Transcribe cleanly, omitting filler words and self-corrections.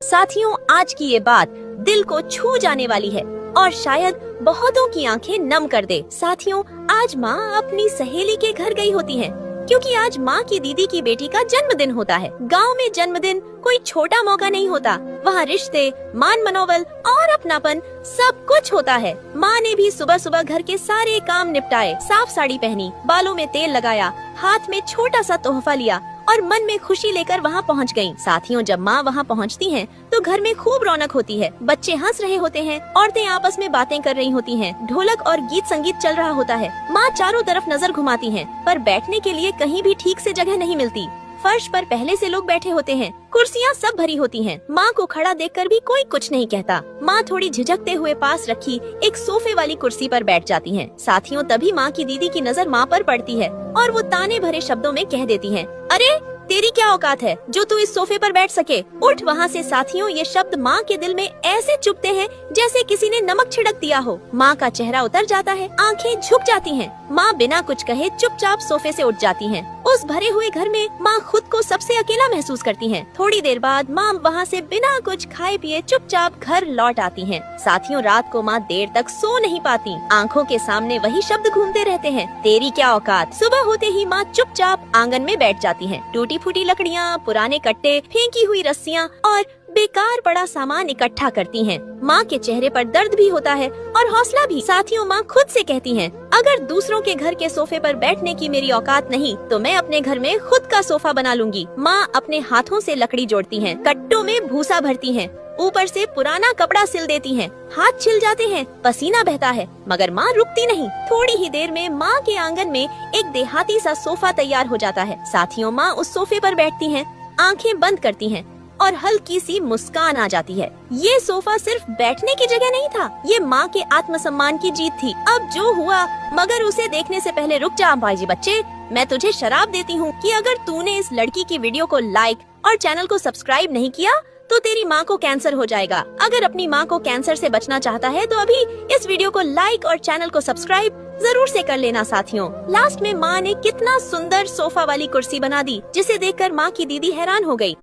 साथियों, आज की ये बात दिल को छू जाने वाली है और शायद बहुतों की आंखें नम कर दे। साथियों, आज माँ अपनी सहेली के घर गई होती है क्योंकि आज माँ की दीदी की बेटी का जन्मदिन होता है। गांव में जन्मदिन कोई छोटा मौका नहीं होता, वहाँ रिश्ते, मान मनोबल और अपनापन सब कुछ होता है। माँ ने भी सुबह सुबह घर के सारे काम निपटाए, साफ साड़ी पहनी, बालों में तेल लगाया, हाथ में छोटा सा तोहफा लिया और मन में खुशी लेकर वहाँ पहुँच गयी। साथियों, जब माँ वहाँ पहुँचती हैं, तो घर में खूब रौनक होती है। बच्चे हंस रहे होते हैं, औरतें आपस में बातें कर रही होती हैं, ढोलक और गीत संगीत चल रहा होता है। माँ चारों तरफ नजर घुमाती हैं, पर बैठने के लिए कहीं भी ठीक से जगह नहीं मिलती। फर्श पर पहले से लोग बैठे होते हैं, कुर्सियाँ सब भरी होती हैं। माँ को खड़ा देखकर भी कोई कुछ नहीं कहता। माँ थोड़ी झिझकते हुए पास रखी एक सोफे वाली कुर्सी पर बैठ जाती हैं। साथियों, तभी माँ की दीदी की नजर माँ पर पड़ती है और वो ताने भरे शब्दों में कह देती हैं, अरे तेरी क्या औकात है जो तू इस सोफे पर बैठ सके, उठ वहाँ से। साथियों, ये शब्द माँ के दिल में ऐसे चुभते हैं जैसे किसी ने नमक छिड़क दिया हो। माँ का चेहरा उतर जाता है, आंखें झुक जाती हैं। माँ बिना कुछ कहे चुपचाप सोफे से उठ जाती हैं। उस भरे हुए घर में माँ खुद को सबसे अकेला महसूस करती हैं। थोड़ी देर बाद माँ वहाँ से बिना कुछ खाए पिए चुपचाप घर लौट आती हैं। साथियों, रात को माँ देर तक सो नहीं पाती, आंखों के सामने वही शब्द घूमते रहते हैं, तेरी क्या औकात। सुबह होते ही माँ चुपचाप आंगन में बैठ जाती हैं। टूटी फूटी लकड़ियाँ, पुराने कट्टे, फेंकी हुई रस्सियाँ और बेकार पड़ा सामान इकट्ठा करती हैं। माँ के चेहरे पर दर्द भी होता है और हौसला भी। साथियों, माँ खुद से कहती हैं, अगर दूसरों के घर के सोफे पर बैठने की मेरी औकात नहीं तो मैं अपने घर में खुद का सोफा बना लूंगी। माँ अपने हाथों से लकड़ी जोड़ती हैं, कट्टों में भूसा भरती हैं, ऊपर से पुराना कपड़ा सिल देती हैं। हाथ छिल जाते हैं, पसीना बहता है, मगर माँ रुकती नहीं। थोड़ी ही देर में माँ के आंगन में एक देहाती सा सोफा तैयार हो जाता है। साथियों, माँ उस सोफे पर बैठती हैं, आंखें बंद करती हैं और हल्की सी मुस्कान आ जाती है। ये सोफा सिर्फ बैठने की जगह नहीं था, ये माँ के आत्मसम्मान की जीत थी। अब जो हुआ, मगर उसे देखने से पहले रुक जा भाईजी बच्चे, मैं तुझे शराब देती हूँ कि अगर तूने इस लड़की की वीडियो को लाइक और चैनल को सब्सक्राइब नहीं किया तो तेरी माँ को कैंसर हो जाएगा। अगर अपनी माँ को कैंसर से बचना चाहता है तो अभी इस वीडियो को लाइक और चैनल को सब्सक्राइब जरूर से कर लेना। साथियों, लास्ट में माँ ने कितना सुंदर सोफा वाली कुर्सी बना दी जिसे देखकर माँ की दीदी हैरान हो गई।